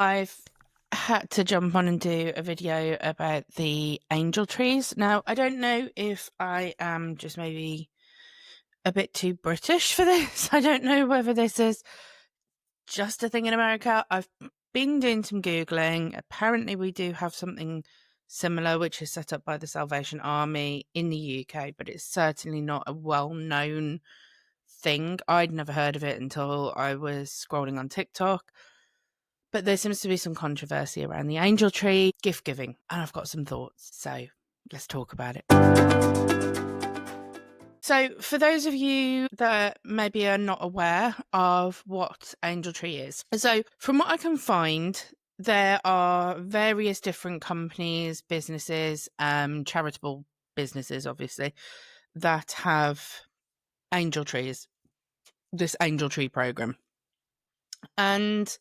I've had to jump on and do a video about the angel trees. Now, I don't know if I am just maybe a bit too British for this. I don't know whether this is just a thing in America. I've been doing some Googling. Apparently, we do have something similar, which is set up by the Salvation Army in the UK, but it's certainly not a well-known thing. I'd never heard of it until I was scrolling on TikTok. But there seems to be some controversy around the angel tree, gift giving, and I've got some thoughts. So let's talk about it. So, for those of you that maybe are not aware of what angel tree is, so from what I can find, there are various different companies, businesses, charitable businesses, obviously, that have angel trees, this angel tree program. And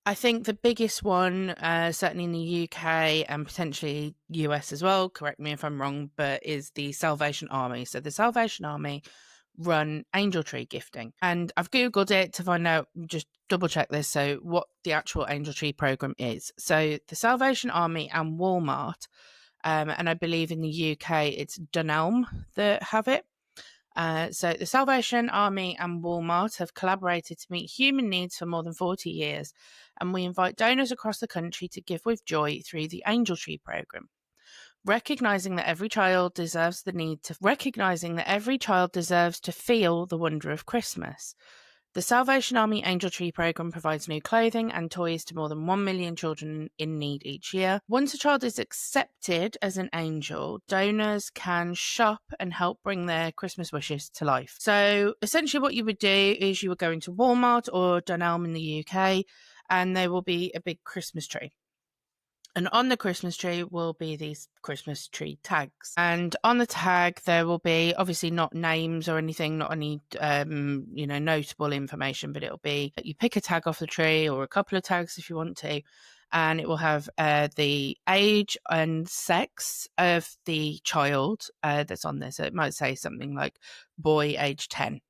I think the biggest one, certainly in the UK and potentially US as well, correct me if I'm wrong, but is the Salvation Army. So the Salvation Army run angel tree gifting. And I've Googled it to find out, just double check this, so what the actual angel tree program is. So the Salvation Army and Walmart, and I believe in the UK it's Dunelm that have it. So the Salvation Army and Walmart have collaborated to meet human needs for more than 40 years, and we invite donors across the country to give with joy through the Angel Tree program. Recognizing that every child deserves to feel the wonder of Christmas. The Salvation Army Angel Tree program provides new clothing and toys to more than 1 million children in need each year. Once a child is accepted as an angel, donors can shop and help bring their Christmas wishes to life. So essentially what you would do is you would go into Walmart or Dunelm in the UK, and there will be a big Christmas tree. And on the Christmas tree will be these Christmas tree tags. And on the tag, there will be obviously not names or anything, not any, notable information, but it'll be that you pick a tag off the tree or a couple of tags if you want to. And it will have the age and sex of the child that's on there. So it might say something like boy age 10,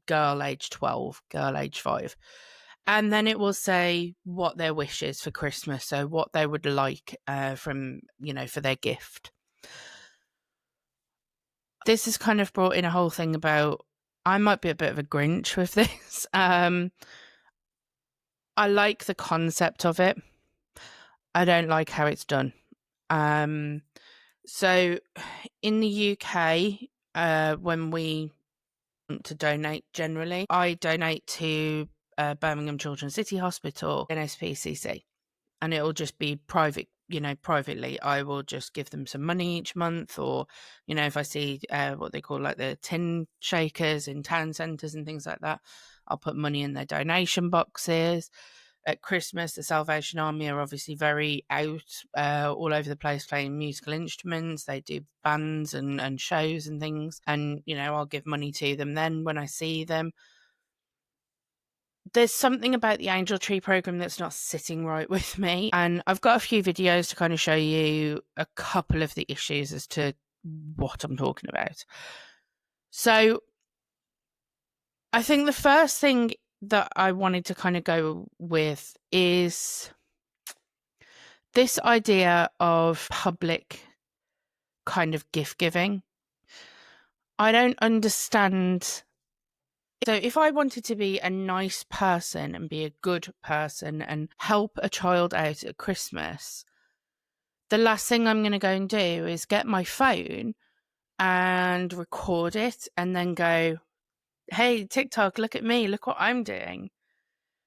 girl age 12, girl age 5. And then it will say what their wish is for Christmas, so what they would like for their gift. This has kind of brought in a whole thing about, I might be a bit of a Grinch with this. I like the concept of it. I don't like how it's done. So in the UK, when we want to donate generally, I donate to Birmingham Children's City Hospital, NSPCC, and it'll just be private, privately. I will just give them some money each month, or, if I see what they call like the tin shakers in town centres and things like that, I'll put money in their donation boxes. At Christmas, the Salvation Army are obviously very out all over the place playing musical instruments. They do bands and shows and things, and, I'll give money to them then when I see them. There's something about the Angel Tree program that's not sitting right with me. And I've got a few videos to kind of show you a couple of the issues as to what I'm talking about. So I think the first thing that I wanted to kind of go with is this idea of public kind of gift giving. I don't understand. So if I wanted to be a nice person and be a good person and help a child out at Christmas, the last thing I'm going to go and do is get my phone and record it and then go, hey, TikTok, look at me, look what I'm doing.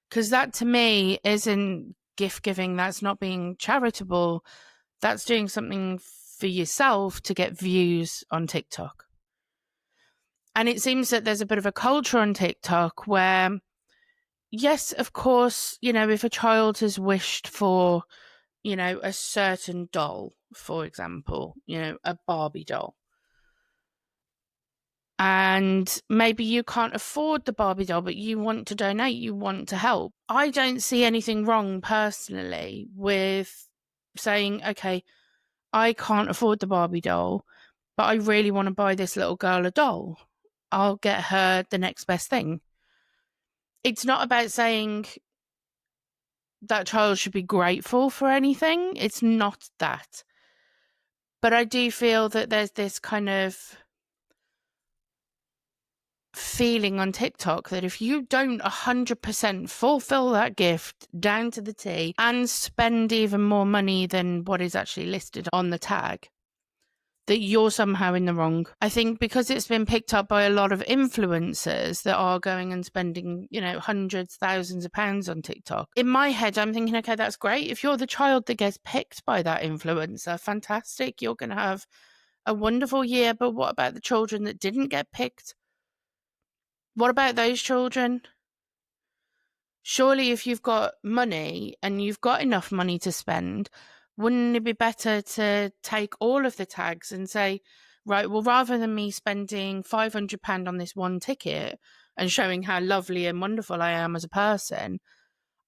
Because that to me isn't gift giving. That's not being charitable. That's doing something for yourself to get views on TikTok. And it seems that there's a bit of a culture on TikTok where, yes, of course, if a child has wished for, a certain doll, for example, a Barbie doll, and maybe you can't afford the Barbie doll, but you want to donate, you want to help. I don't see anything wrong personally with saying, okay, I can't afford the Barbie doll, but I really want to buy this little girl a doll. I'll get her the next best thing. It's not about saying that child should be grateful for anything. It's not that. But I do feel that there's this kind of feeling on TikTok that if you don't 100% fulfill that gift down to the T and spend even more money than what is actually listed on the tag, that you're somehow in the wrong. I think because it's been picked up by a lot of influencers that are going and spending, hundreds, thousands of pounds on TikTok. In my head, I'm thinking, okay, that's great. If you're the child that gets picked by that influencer, fantastic. You're going to have a wonderful year. But what about the children that didn't get picked? What about those children? Surely if you've got money and you've got enough money to spend, wouldn't it be better to take all of the tags and say, right, well, rather than me spending £500 on this one ticket and showing how lovely and wonderful I am as a person,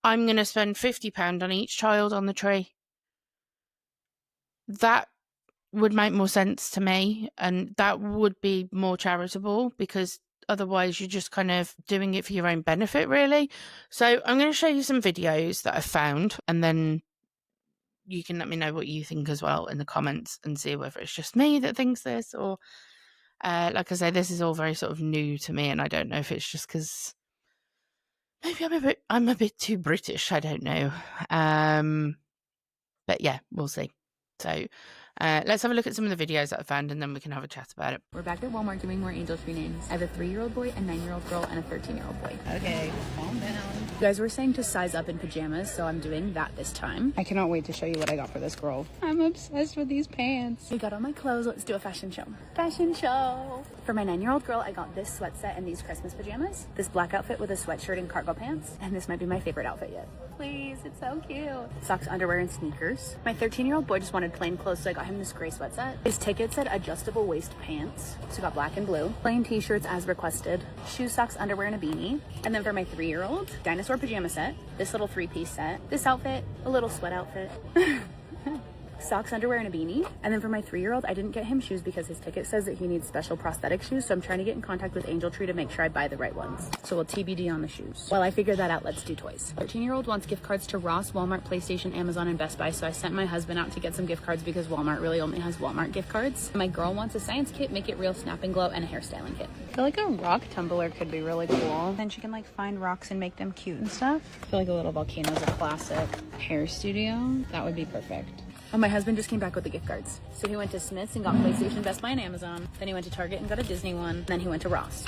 I'm going to spend £50 on each child on the tree. That would make more sense to me, and that would be more charitable, because otherwise you're just kind of doing it for your own benefit, really. So I'm going to show you some videos that I found, and then you can let me know what you think as well in the comments and see whether it's just me that thinks this, or like I say, this is all very sort of new to me, and I don't know if it's just because maybe I'm a bit too British. I don't know. But yeah, we'll see. So let's have a look at some of the videos that I found, and then we can have a chat about it. We're back at Walmart doing more angel tree names. I have a 3-year-old boy, a 9-year-old girl, and a 13-year-old boy. Okay, calm down. You guys were saying to size up in pajamas, so I'm doing that this time. I cannot wait to show you what I got for this girl. I'm obsessed with these pants. We got all my clothes. Let's do a fashion show. Fashion show! For my 9-year-old girl, I got this sweat set and these Christmas pajamas. This black outfit with a sweatshirt and cargo pants. And this might be my favorite outfit yet. Please, it's so cute. Socks, underwear, and sneakers. My 13-year-old boy just wanted plain clothes, so I got him this gray sweat set. His ticket said adjustable waist pants, so I got black and blue. Plain t-shirts as requested. Shoes, socks, underwear, and a beanie. And then for my 3-year-old, dinosaur pajama set. This little 3-piece set. This outfit, a little sweat outfit. Socks, underwear, and a beanie. And then for my 3-year-old, I didn't get him shoes because his ticket says that he needs special prosthetic shoes, so I'm trying to get in contact with Angel Tree to make sure I buy the right ones. So we'll TBD on the shoes. While I figure that out, let's do toys. 13-year-old wants gift cards to Ross, Walmart, PlayStation, Amazon, and Best Buy, so I sent my husband out to get some gift cards because Walmart really only has Walmart gift cards. My girl wants a science kit, make it real, snap and glow, and a hairstyling kit. I feel like a rock tumbler could be really cool. Then she can like find rocks and make them cute and stuff. I feel like a little volcano is a classic. Hair studio, that would be perfect. Oh, my husband just came back with the gift cards. So he went to Smith's and got PlayStation, Best Buy, and Amazon. Then he went to Target and got a Disney one. Then he went to Ross.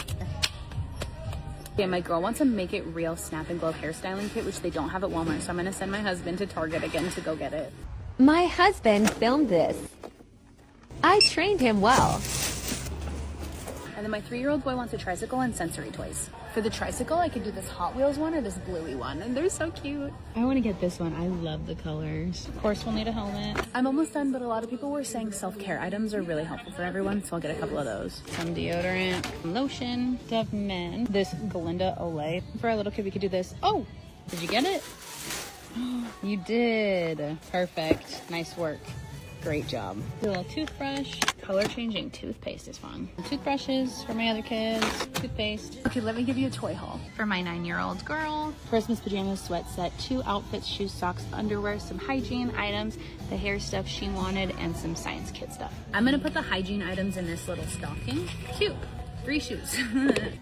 Yeah, my girl wants a Make It Real Snap and Glow hairstyling kit, which they don't have at Walmart. So I'm going to send my husband to Target again to go get it. My husband filmed this. I trained him well. And then my 3-year-old boy wants a tricycle and sensory toys. For the tricycle, I could do this Hot Wheels one or this bluey one, and they're so cute. I want to get this one. I love the colors. Of course, we'll need a helmet. I'm almost done, but a lot of people were saying self-care items are really helpful for everyone, so I'll get a couple of those. Some deodorant, lotion, Dove Men. This Glinda Olay. For our little kid, we could do this. Oh, did you get it? You did. Perfect. Nice work. Great job. A little toothbrush. Color changing toothpaste is fun. Toothbrushes for my other kids. Toothpaste. Okay, let me give you a toy haul. For my 9-year-old girl, Christmas pajamas, sweat set, 2 outfits, shoes, socks, underwear, some hygiene items, the hair stuff she wanted, and some science kit stuff. I'm gonna put the hygiene items in this little stocking. Cute. 3 shoes.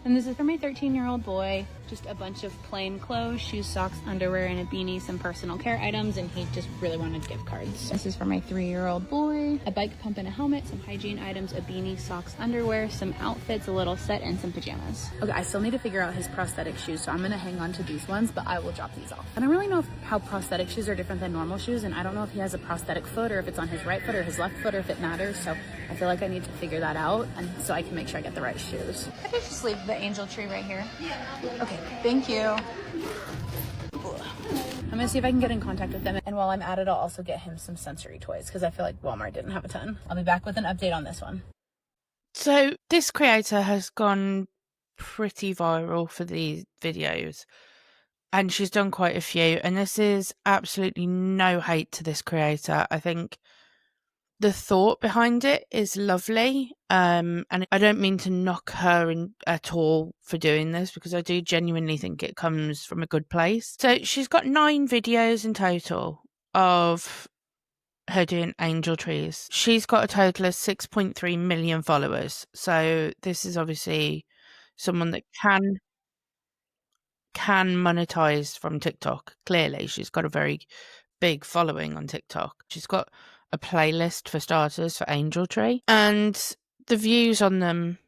And this is for my 13-year-old boy. Just a bunch of plain clothes, shoes, socks, underwear, and a beanie, some personal care items, and he just really wanted gift cards. This is for my 3-year-old boy. A bike pump and a helmet, some hygiene items, a beanie, socks, underwear, some outfits, a little set, and some pajamas. Okay, I still need to figure out his prosthetic shoes, so I'm gonna hang on to these ones, but I will drop these off. I don't really know how prosthetic shoes are different than normal shoes, and I don't know if he has a prosthetic foot or if it's on his right foot or his left foot or if it matters, so I feel like I need to figure that out, and so I can make sure I get the right shoes. I could just leave the angel tree right here. Okay, Thank you. I'm gonna see if I can get in contact with them, and while I'm at it, I'll also get him some sensory toys because I feel like Walmart didn't have a ton. I'll be back with an update on this one. So this creator has gone pretty viral for these videos, and she's done quite a few, and this is absolutely no hate to this creator. I think the thought behind it is lovely. And I don't mean to knock her at all for doing this, because I do genuinely think it comes from a good place. So she's got 9 videos in total of her doing angel trees. She's got a total of 6.3 million followers. So this is obviously someone that can monetize from TikTok. Clearly, she's got a very big following on TikTok. She's got a playlist for starters for Angel Tree, and the views on them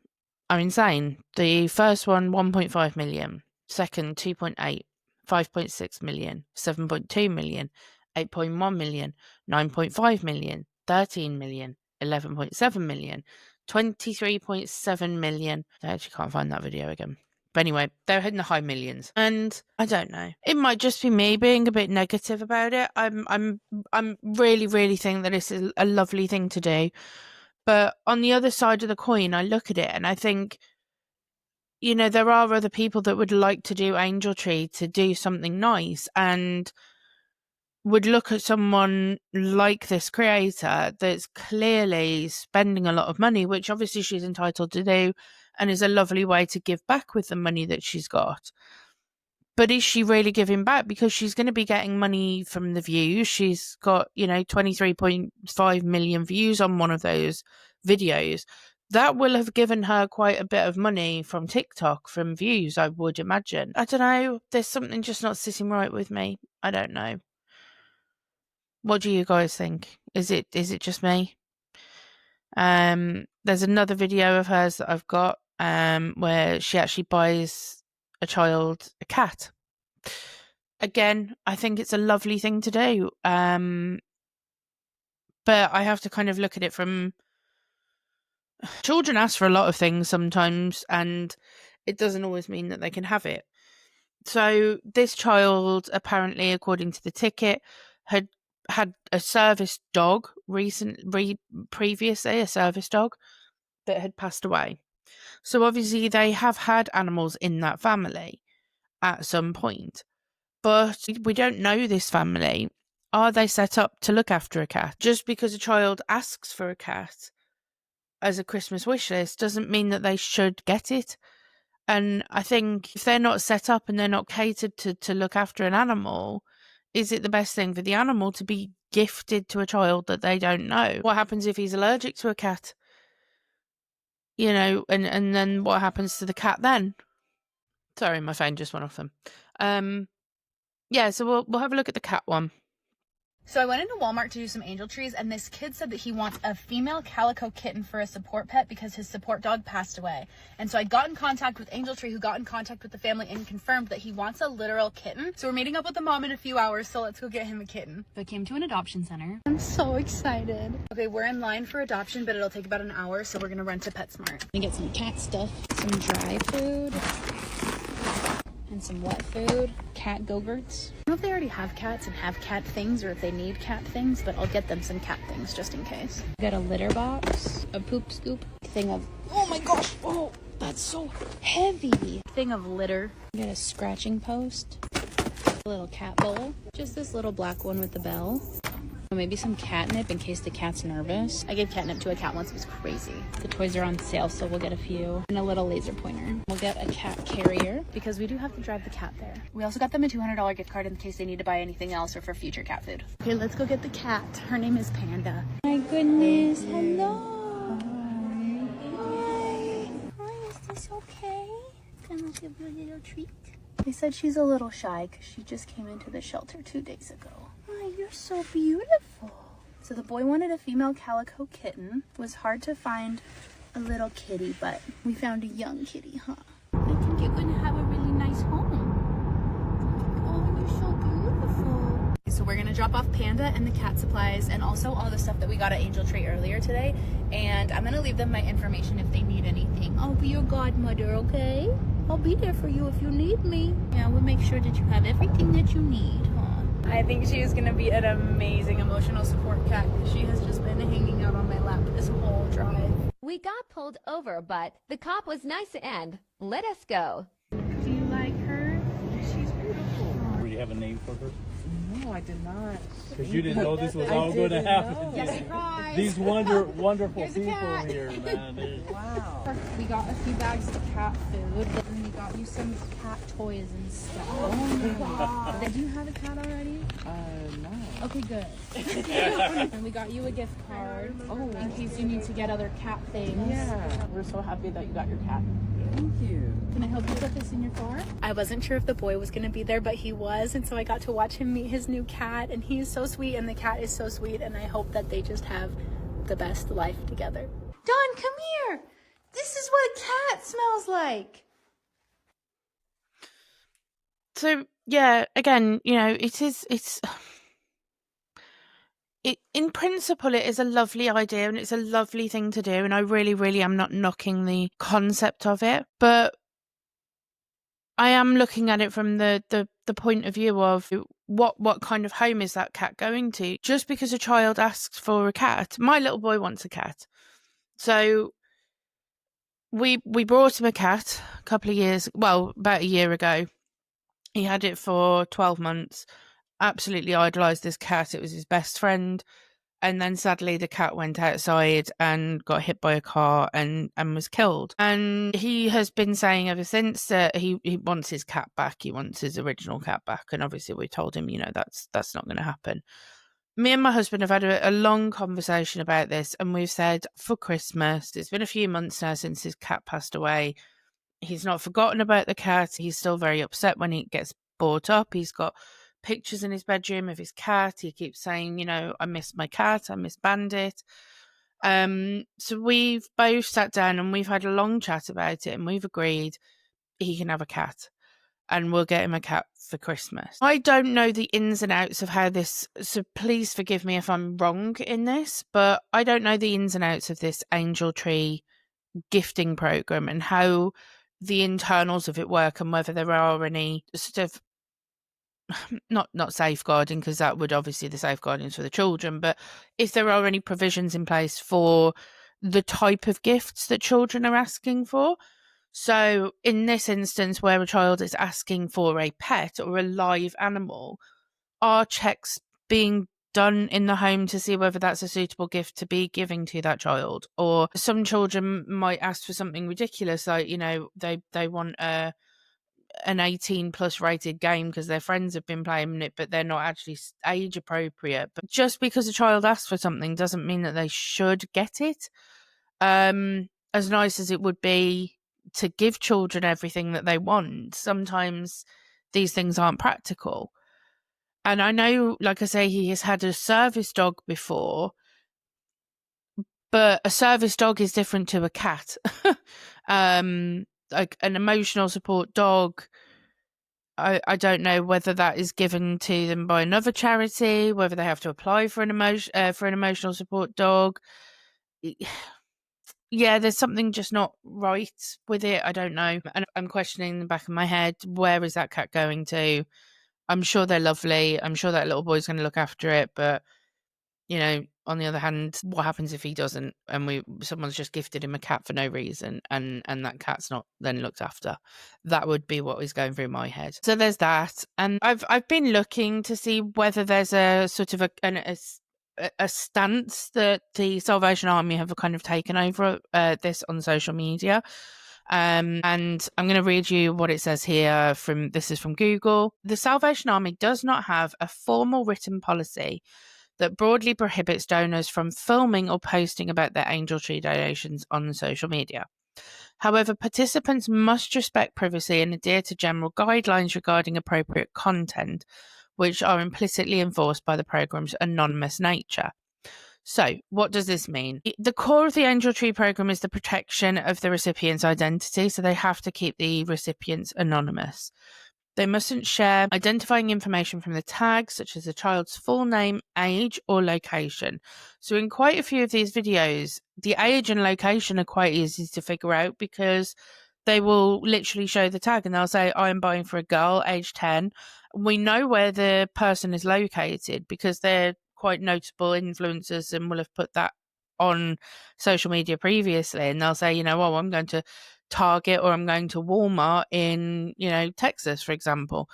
are insane. The first one, 1.5 million. Second, 2.8, 5.6 million, 7.2 million, 8.1 million, 9.5 million, 13 million, 11.7 million, 23.7 million. I actually can't find that video again. But anyway, they're hitting the high millions. And I don't know. It might just be me being a bit negative about it. I'm really, really think that this is a lovely thing to do. But on the other side of the coin, I look at it and I think, you know, there are other people that would like to do Angel Tree, to do something nice, and would look at someone like this creator that's clearly spending a lot of money, which obviously she's entitled to do, and is a lovely way to give back with the money that she's got. But is she really giving back? Because she's going to be getting money from the views. She's got, 23.5 million views on one of those videos. That will have given her quite a bit of money from TikTok, from views, I would imagine. I don't know. There's something just not sitting right with me. I don't know. What do you guys think? Is it just me? There's another video of hers that I've got where she actually buys a child a cat. Again, I think it's a lovely thing to do. But I have to kind of look at it from, children ask for a lot of things sometimes, and it doesn't always mean that they can have it. So this child, apparently, according to the ticket, had a service dog previously, a service dog that had passed away. So obviously they have had animals in that family at some point, but we don't know this family. Are they set up to look after a cat? Just because a child asks for a cat as a Christmas wish list doesn't mean that they should get it. And I think if they're not set up and they're not catered to look after an animal, is it the best thing for the animal to be gifted to a child that they don't know? What happens if he's allergic to a cat? And then what happens to the cat then? Sorry, my phone just went off them. Yeah, so we'll have a look at the cat one. So I went into Walmart to do some angel trees, and this kid said that he wants a female calico kitten for a support pet because his support dog passed away. And so I got in contact with Angel Tree, who got in contact with the family and confirmed that he wants a literal kitten. So we're meeting up with the mom in a few hours, so let's go get him a kitten. So I came to an adoption center. I'm so excited. Okay, we're in line for adoption, but it'll take about an hour, so we're gonna run to PetSmart. And get some cat stuff, some dry food, and some wet food, cat Go-Gurts. I don't know if they already have cats and have cat things, or if they need cat things, but I'll get them some cat things just in case. Got a litter box, a poop scoop, thing of, oh my gosh, oh, that's so heavy. Thing of litter. Got a scratching post, a little cat bowl, just this little black one with the bell. Maybe some catnip in case the cat's nervous. I gave catnip to a cat once, it was crazy. The toys are on sale, so we'll get a few. And a little laser pointer. We'll get a cat carrier, because we do have to drive the cat there. We also got them a $200 gift card in case they need to buy anything else or for future cat food. Okay, let's go get the cat. Her name is Panda. My goodness, hello. Hi. Hi, is this okay? Can I give you a little treat? They said she's a little shy because she just came into the shelter 2 days ago. Oh, you're so beautiful. So the boy wanted a female calico kitten. It was hard to find a little kitty, but we found a young kitty, huh? I think you're going to have a really nice home. Oh, you're so beautiful. So we're going to drop off Panda and the cat supplies and also all the stuff that we got at Angel Tree earlier today. And I'm going to leave them my information if they need anything. I'll be your godmother, okay? I'll be there for you if you need me. Yeah, we'll make sure that you have everything that you need, huh? I think she is going to be an amazing emotional support cat because she has just been hanging out on my lap this whole drive. We got pulled over, but the cop was nice and let us go. Do you like her? She's beautiful. Do you have a name for her? No, No, I did not. Because you didn't know this was all going to happen. Yes, surprise. These wonderful Here's a people cat. here, man. Wow. We got a few bags of cat food, and we got you some cat toys and stuff. Oh my god. Do you have a cat already? No. Okay, good. And we got you a gift card in case you need to get other cat things. Yeah. We're so happy that you got your cat. Thank you. Can I help you put this in your car? I wasn't sure if the boy was going to be there, but he was, and so I got to watch him meet his new cat, and he is so sweet, and the cat is so sweet, and I hope that they just have the best life together. Dawn, come here. This is what a cat smells like. So yeah, again, in principle, it is a lovely idea and it's a lovely thing to do. And I really, really am not knocking the concept of it, but I am looking at it from the point of view of what kind of home is that cat going to? Just because a child asks for a cat, my little boy wants a cat. So we brought him a cat about a year ago. He had it for 12 months, absolutely idolised this cat. It was his best friend. And then sadly the cat went outside and got hit by a car and was killed. And he has been saying ever since that he wants his cat back. He wants his original cat back. And obviously we told him, that's not going to happen. Me and my husband have had a long conversation about this, and we've said for Christmas, it's been a few months now since his cat passed away. He's not forgotten about the cat. He's still very upset when it gets brought up. He's got pictures in his bedroom of his cat. He keeps saying, I miss my cat. I miss Bandit. So we've both sat down and we've had a long chat about it, and we've agreed he can have a cat and we'll get him a cat for Christmas. I don't know the ins and outs of how this, so please forgive me if I'm wrong in this, but I don't know the ins and outs of this Angel Tree gifting program and how the internals of it work, and whether there are any sort of not safeguarding, because that would obviously, the safeguarding is for the children, but if there are any provisions in place for the type of gifts that children are asking for. So in this instance, where a child is asking for a pet or a live animal, are checks being done in the home to see whether that's a suitable gift to be giving to that child? Or some children might ask for something ridiculous, like, they want an 18 plus rated game because their friends have been playing it, but they're not actually age appropriate. But just because a child asks for something doesn't mean that they should get it. As nice as it would be to give children everything that they want, sometimes these things aren't practical. And I know, like I say, he has had a service dog before, but a service dog is different to a cat. Like an emotional support dog, I don't know whether that is given to them by another charity, whether they have to apply for an emotional support dog. Yeah, there's something just not right with it. I don't know. And I'm questioning in the back of my head, where is that cat going to? I'm sure they're lovely. I'm sure that little boy's going to look after it. But, on the other hand, what happens if he doesn't and someone's just gifted him a cat for no reason and that cat's not then looked after? That would be what was going through my head. So there's that. And I've been looking to see whether there's a sort of a stance that the Salvation Army have kind of taken over this on social media. And I'm going to read you what it says here this is from Google. The Salvation Army does not have a formal written policy that broadly prohibits donors from filming or posting about their Angel Tree donations on social media. However, participants must respect privacy and adhere to general guidelines regarding appropriate content, which are implicitly enforced by the program's anonymous nature. So, what does this mean? The core of the Angel Tree program is the protection of the recipient's identity, so they have to keep the recipients anonymous. They mustn't share identifying information from the tag, such as the child's full name, age, or location. So in quite a few of these videos, the age and location are quite easy to figure out, because they will literally show the tag and they'll say, I'm buying for a girl, age 10. We know where the person is located because they're quite notable influencers and will have put that on social media previously. And they'll say, I'm going to Target or I'm going to Walmart in, Texas, for example.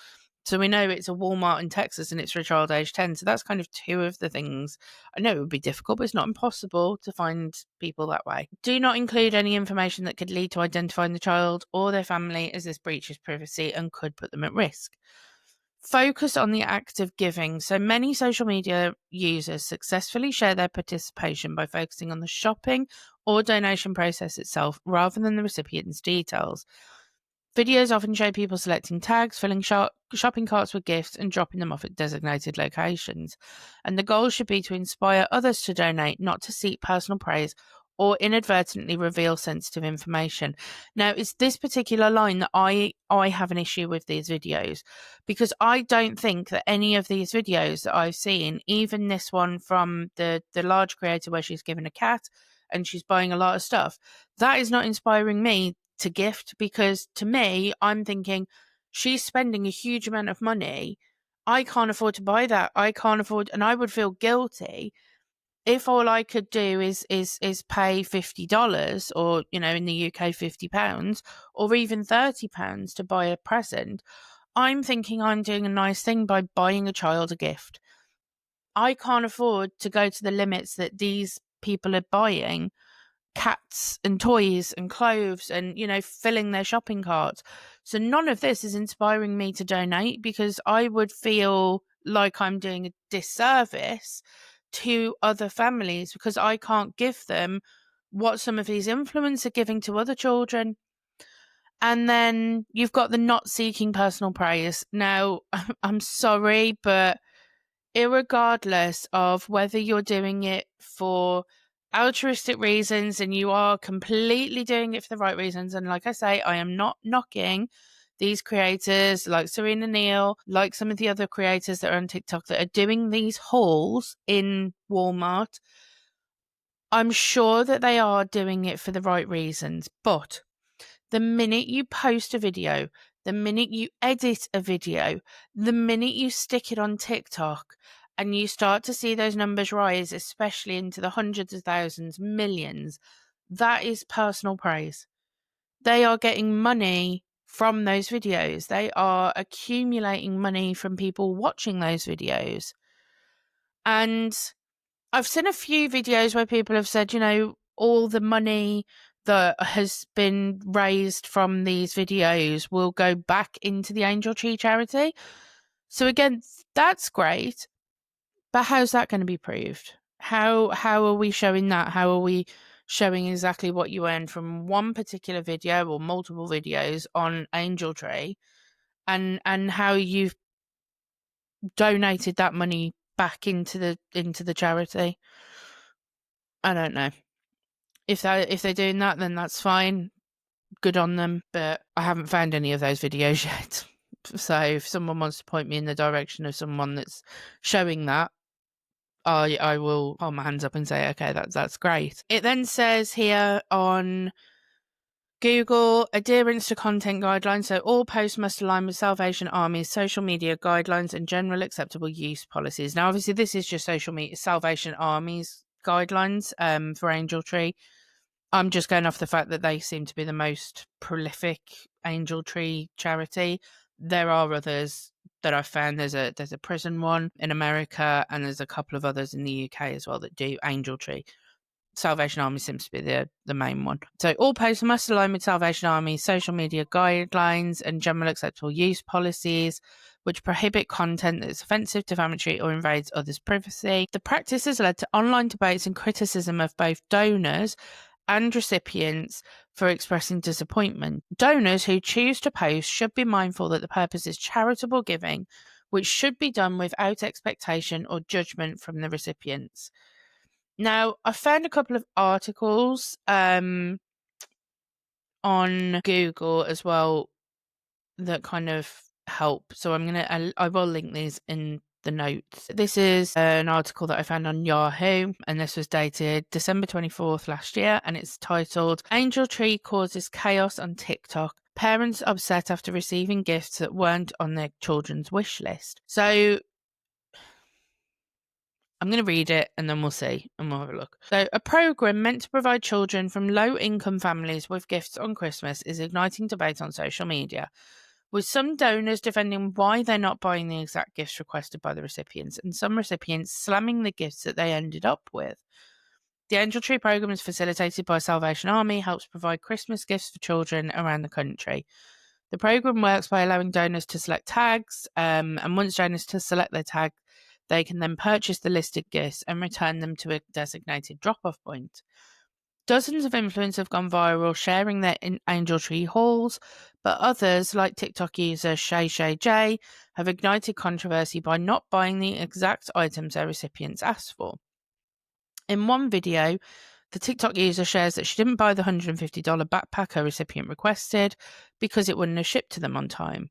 So we know it's a Walmart in Texas and it's for a child age 10. So that's kind of two of the things. I know it would be difficult, but it's not impossible to find people that way. Do not include any information that could lead to identifying the child or their family, as this breaches privacy and could put them at risk. Focus on the act of giving. So many social media users successfully share their participation by focusing on the shopping or donation process itself rather than the recipient's details. Videos often show people selecting tags, filling shopping carts with gifts, and dropping them off at designated locations. And the goal should be to inspire others to donate, not to seek personal praise or inadvertently reveal sensitive information. Now, it's this particular line that I have an issue with these videos, because I don't think that any of these videos that I've seen, even this one from the large creator where she's given a cat and she's buying a lot of stuff, that is not inspiring me to gift, because to me, I'm thinking she's spending a huge amount of money. I can't afford to buy that. I can't afford, and I would feel guilty if all I could do is pay $50, or, you know, in the UK £50, or even £30 to buy a present. I'm thinking I'm doing a nice thing by buying a child a gift. I can't afford to go to the limits that these people are buying cats and toys and clothes and, you know, filling their shopping carts. So none of this is inspiring me to donate, because I would feel like I'm doing a disservice to other families because I can't give them what some of these influencers are giving to other children. And then you've got the not seeking personal praise. Now, I'm sorry, but irregardless of whether you're doing it for altruistic reasons and you are completely doing it for the right reasons, and like I say, I am not knocking these creators like Serena Neal, like some of the other creators that are on TikTok that are doing these hauls in Walmart. I'm sure that they are doing it for the right reasons, but the minute you post a video, the minute you edit a video, the minute you stick it on TikTok and you start to see those numbers rise, especially into the hundreds of thousands, millions, that is personal praise. They are getting money from those videos. They are accumulating money from people watching those videos. And I've seen a few videos where people have said, you know, all the money that has been raised from these videos will go back into the Angel Tree charity. So again, that's great, but how's that going to be proved? How are we showing that? How are we showing exactly what you earned from one particular video or multiple videos on Angel Tree, and how you've donated that money back into the charity? I don't know. If they're doing that, then that's fine. Good on them. But I haven't found any of those videos yet. So if someone wants to point me in the direction of someone that's showing that, I will hold my hands up and say, okay, that's great. It then says here on Google, adherence to content guidelines. So all posts must align with Salvation Army's social media guidelines and general acceptable use policies. Now, obviously, this is just Salvation Army's guidelines for Angel Tree. I'm just going off the fact that they seem to be the most prolific Angel Tree charity. There are others that I've found. There's a prison one in America, and there's a couple of others in the UK as well that do Angel Tree. Salvation Army seems to be the main one. So all posts must align with Salvation Army's social media guidelines and general acceptable use policies, which prohibit content that is offensive, defamatory, or invades others' privacy. The practice has led to online debates and criticism of both donors and recipients for expressing disappointment. Donors who choose to post should be mindful that the purpose is charitable giving, which should be done without expectation or judgment from the recipients. Now, I found a couple of articles on Google as well that kind of help. So I will link these in the notes. This is an article that I found on Yahoo, and this was dated December 24th last year, and it's titled Angel Tree Causes Chaos on TikTok. Parents upset after receiving gifts that weren't on their children's wish list. So I'm going to read it and then we'll see and we'll have a look. So, a program meant to provide children from low-income families with gifts on Christmas is igniting debate on social media, with some donors defending why they're not buying the exact gifts requested by the recipients, and some recipients slamming the gifts that they ended up with. The Angel Tree program is facilitated by Salvation Army, helps provide Christmas gifts for children around the country. The program works by allowing donors to select tags, and once donors to select their tag, they can then purchase the listed gifts and return them to a designated drop-off point. Dozens of influencers have gone viral sharing their Angel Tree hauls, but others, like TikTok user Shay J, have ignited controversy by not buying the exact items their recipients asked for. In one video, the TikTok user shares that she didn't buy the $150 backpack her recipient requested because it wouldn't have shipped to them on time.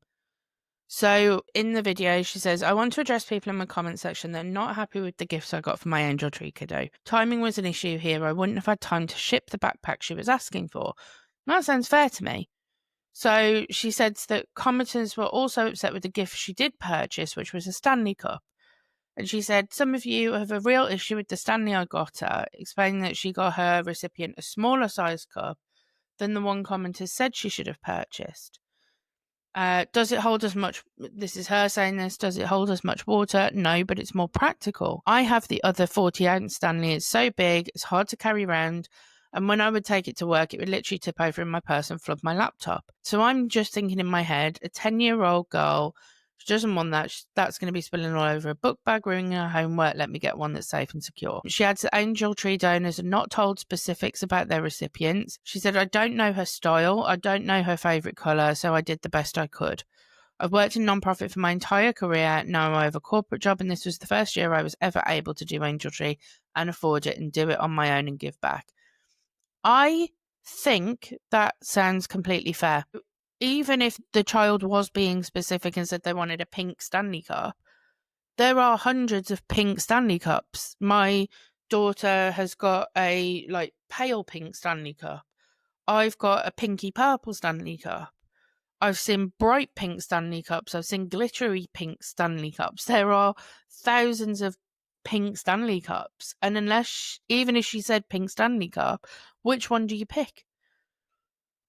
So in the video, she says, I want to address people in my comment section that are not happy with the gifts I got for my Angel Tree kiddo. Timing was an issue here. I wouldn't have had time to ship the backpack she was asking for. And that sounds fair to me. So she said that commenters were also upset with the gift she did purchase, which was a Stanley Cup. And she said, some of you have a real issue with the Stanley I got her, explaining that she got her recipient a smaller size cup than the one commenter said she should have purchased. Does it hold as much? This is her saying this. Does it hold as much water? No, but it's more practical. I have the other 40-ounce Stanley. It's so big, it's hard to carry around. And when I would take it to work, it would literally tip over in my purse and flood my laptop. So I'm just thinking in my head, a 10-year-old girl, she doesn't want that. That's going to be spilling all over a book bag, ruining her homework. Let me get one that's safe and secure. She adds that Angel Tree donors are not told specifics about their recipients. She said, I don't know her style. I don't know her favourite colour, so I did the best I could. I've worked in non-profit for my entire career. Now I have a corporate job, and this was the first year I was ever able to do Angel Tree and afford it and do it on my own and give back. I think that sounds completely fair. Even if the child was being specific and said they wanted a pink Stanley Cup, there are hundreds of pink Stanley Cups. My daughter has got a pale pink Stanley Cup. I've got a pinky purple Stanley Cup. I've seen bright pink Stanley Cups. I've seen glittery pink Stanley Cups. There are thousands of pink Stanley Cups. And even if she said pink Stanley Cup, which one do you pick?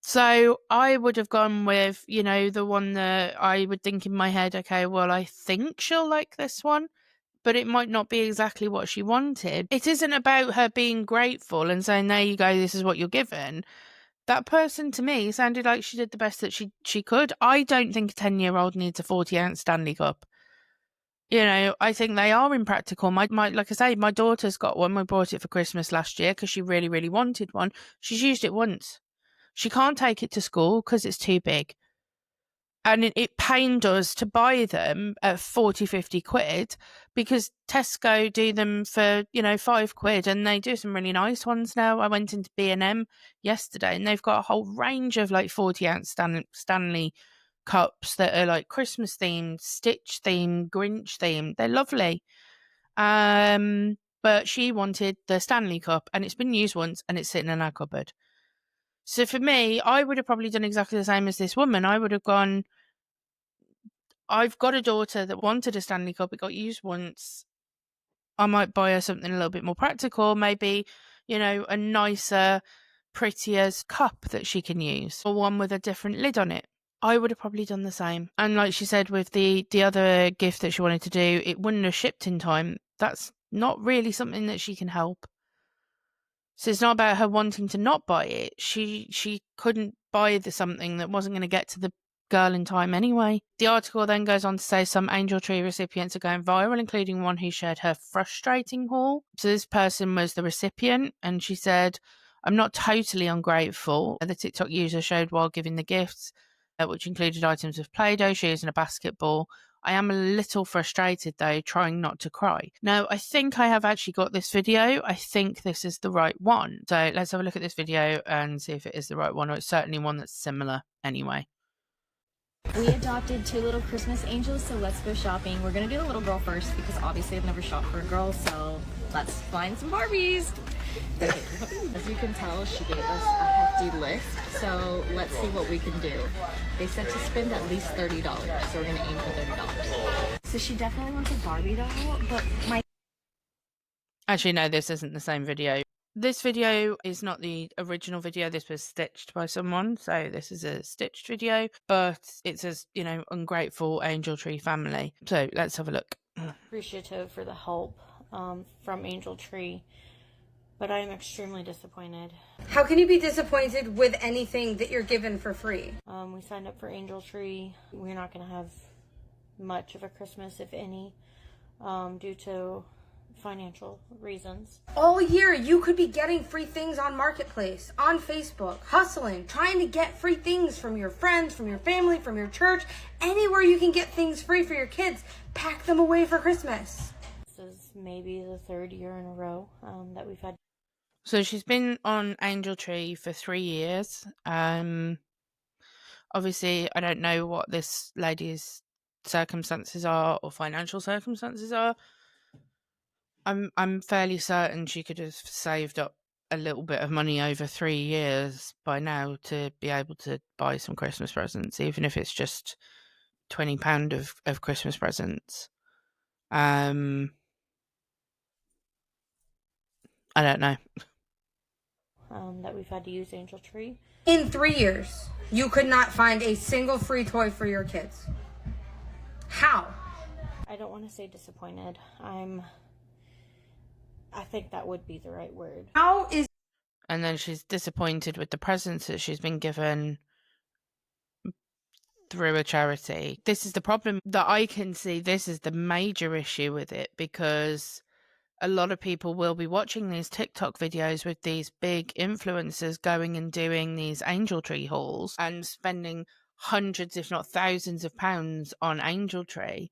So I would have gone with, the one that I would think in my head, okay, well, I think she'll like this one, but it might not be exactly what she wanted. It isn't about her being grateful and saying, there you go, this is what you're given. That person, to me, sounded like she did the best that she could. I don't think a 10-year-old needs a 40-ounce Stanley Cup. I think they are impractical. Like I say, my daughter's got one. We bought it for Christmas last year because she really, really wanted one. She's used it once. She can't take it to school because it's too big. And it pained us to buy them at 40, 50 quid because Tesco do them for, £5 and they do some really nice ones now. I went into B&M yesterday and they've got a whole range of 40-ounce Stanley cups that are Christmas themed, Stitch themed, Grinch themed. They're lovely. But she wanted the Stanley Cup and it's been used once and it's sitting in our cupboard. So for me, I would have probably done exactly the same as this woman. I would have gone, I've got a daughter that wanted a Stanley Cup. It got used once. I might buy her something a little bit more practical. Maybe, a nicer, prettier cup that she can use. Or one with a different lid on it. I would have probably done the same. And like she said, with the other gift that she wanted to do, it wouldn't have shipped in time. That's not really something that she can help. So it's not about her wanting to not buy it. She couldn't buy something that wasn't going to get to the girl in time anyway. The article then goes on to say some Angel Tree recipients are going viral, including one who shared her frustrating haul. So this person was the recipient, and she said, I'm not totally ungrateful. The TikTok user showed while giving the gifts, which included items of Play-Doh, shoes and a basketball. I am a little frustrated though, trying not to cry. Now, I think I have actually got this video. I think this is the right one. So let's have a look at this video and see if it is the right one, or it's certainly one that's similar anyway. We adopted 2 little Christmas angels, so let's go shopping. We're gonna do the little girl first because obviously I've never shopped for a girl, so let's find some Barbies. Okay. As you can tell, she gave us a hefty list, so let's see what we can do. They said to spend at least $30, so we're gonna aim for $30. So she definitely wants a Barbie doll, but my... Actually, no, this isn't the same video. This video is not the original video. This was stitched by someone, so this is a stitched video, but it says, you know, ungrateful Angel Tree family. So let's have a look. Appreciative for the help from Angel Tree, but I am extremely disappointed. How can you be disappointed with anything that you're given for free? We signed up for Angel Tree. We're not going to have much of a Christmas, if any, due to financial reasons. All year, you could be getting free things on Marketplace, on Facebook, hustling, trying to get free things from your friends, from your family, from your church, anywhere you can get things free for your kids. Pack them away for Christmas. This is maybe the third year in a row that we've had. So she's been on Angel Tree for 3 years. Obviously, I don't know what this lady's circumstances are or financial circumstances are. I'm fairly certain she could have saved up a little bit of money over 3 years by now to be able to buy some Christmas presents, even if it's just £20 of Christmas presents. I don't know. That we've had to use Angel Tree. In 3 years, you could not find a single free toy for your kids. How? I don't want to say disappointed. I think that would be the right word. How is... And then she's disappointed with the presents that she's been given through a charity. This is the problem that I can see. This is the major issue with it, because a lot of people will be watching these TikTok videos with these big influencers going and doing these Angel Tree hauls and spending hundreds, if not thousands of pounds on Angel Tree.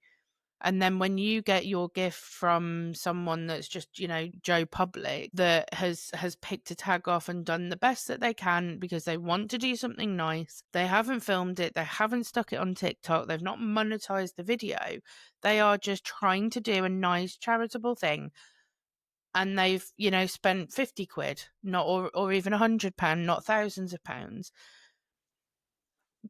And then when you get your gift from someone that's just, you know, Joe Public, that has picked a tag off and done the best that they can because they want to do something nice. They haven't filmed it. They haven't stuck it on TikTok. They've not monetized the video. They are just trying to do a nice charitable thing. And they've, you know, spent 50 quid, not or even £100, not thousands of pounds.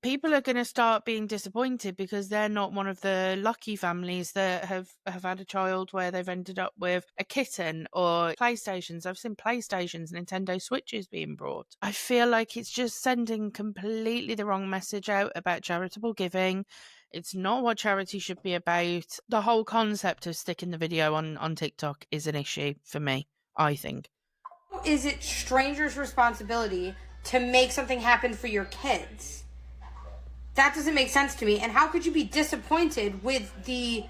People are going to start being disappointed because they're not one of the lucky families that have had a child where they've ended up with a kitten or PlayStations. I've seen PlayStations, Nintendo Switches being brought. I feel like it's just sending completely the wrong message out about charitable giving. It's not what charity should be about. The whole concept of sticking the video on TikTok is an issue for me, I think. Is it strangers' responsibility to make something happen for your kids? That doesn't make sense to me. And how could you be disappointed with the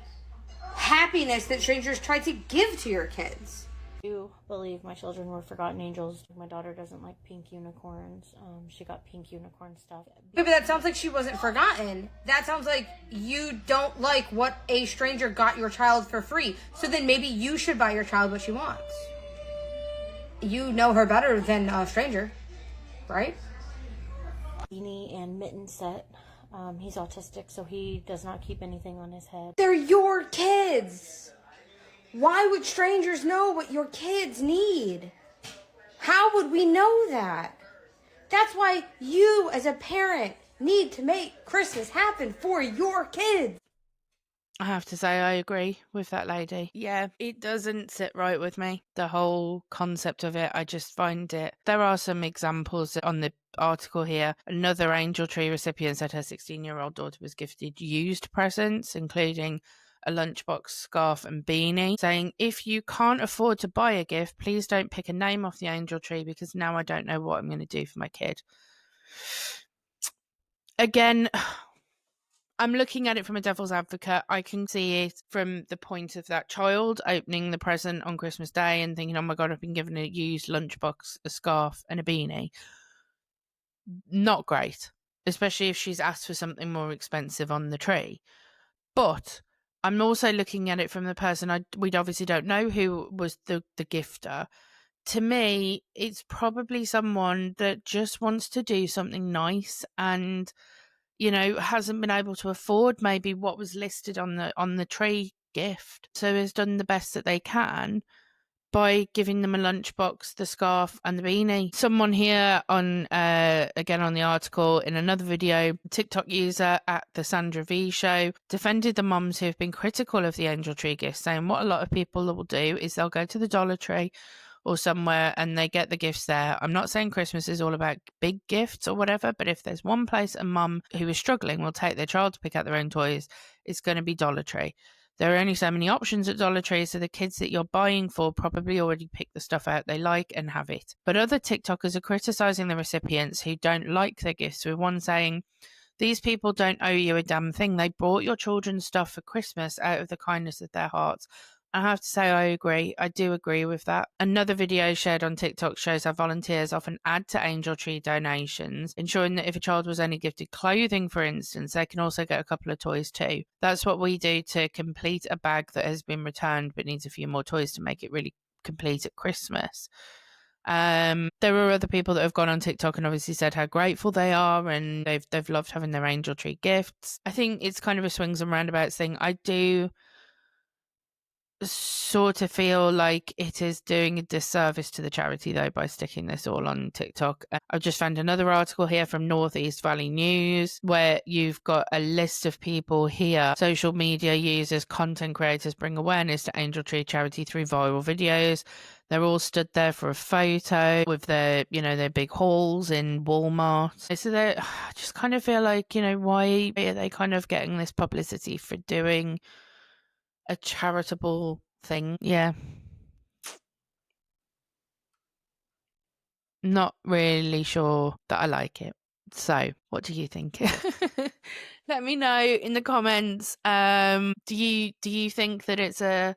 happiness that strangers try to give to your kids? I do believe my children were forgotten angels. My daughter doesn't like pink unicorns. She got pink unicorn stuff. Yeah, but that sounds like she wasn't forgotten. That sounds like you don't like what a stranger got your child for free. So then maybe you should buy your child what she wants. You know her better than a stranger, right? Beanie and mitten set. He's autistic, so he does not keep anything on his head. They're your kids. Why would strangers know what your kids need? How would we know that? That's why you, as a parent, need to make Christmas happen for your kids. I have to say I agree with that lady. Yeah, it doesn't sit right with me, the whole concept of it. I just find it... There are some examples on the article here. Another Angel Tree recipient said her 16-year-old daughter was gifted used presents, including a lunchbox, scarf and beanie, saying, if you can't afford to buy a gift, please don't pick a name off the Angel Tree because now I don't know what I'm going to do for my kid. Again... I'm looking at it from a devil's advocate. I can see it from the point of that child opening the present on Christmas Day and thinking, oh my God, I've been given a used lunchbox, a scarf and a beanie. Not great, especially if she's asked for something more expensive on the tree. But I'm also looking at it from the person, we obviously don't know who was the gifter. To me, it's probably someone that just wants to do something nice and... you know, hasn't been able to afford maybe what was listed on the tree gift, so has done the best that they can by giving them a lunchbox, the scarf and the beanie. Someone here on, again on the article, in another video, TikTok user at the Sandra V Show defended the mums who have been critical of the Angel Tree gift, saying what a lot of people will do is they'll go to the Dollar Tree or somewhere and they get the gifts there. I'm not saying Christmas is all about big gifts or whatever, but if there's one place a mum who is struggling will take their child to pick out their own toys, it's going to be Dollar Tree. There are only so many options at Dollar Tree, so the kids that you're buying for probably already picked the stuff out they like and have it. But other TikTokers are criticising the recipients who don't like their gifts, with one saying, "These people don't owe you a damn thing. They bought your children stuff for Christmas out of the kindness of their hearts." I have to say I agree. I do agree with that. Another video shared on TikTok shows how volunteers often add to Angel Tree donations, ensuring that if a child was only gifted clothing, for instance, they can also get a couple of toys too. That's what we do to complete a bag that has been returned but needs a few more toys to make it really complete at Christmas. There are other people that have gone on TikTok and obviously said how grateful they are and they've loved having their Angel Tree gifts. I think it's kind of a swings and roundabouts thing. I do sort of feel like it is doing a disservice to the charity though by sticking this all on TikTok. I've just found another article here from Northeast Valley News where you've got a list of people here. Social media users, content creators bring awareness to Angel Tree charity through viral videos. They're all stood there for a photo with their, their big hauls in Walmart. So I just kind of feel like, why are they kind of getting this publicity for doing a charitable thing? Yeah. Not really sure that I like it. So, what do you think? Let me know in the comments. Do you think that it's a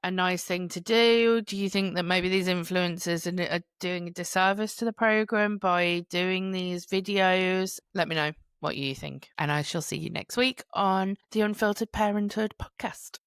nice thing to do? Do you think that maybe these influencers are doing a disservice to the program by doing these videos? Let me know what you think, and I shall see you next week on the Unfiltered Parenthood podcast.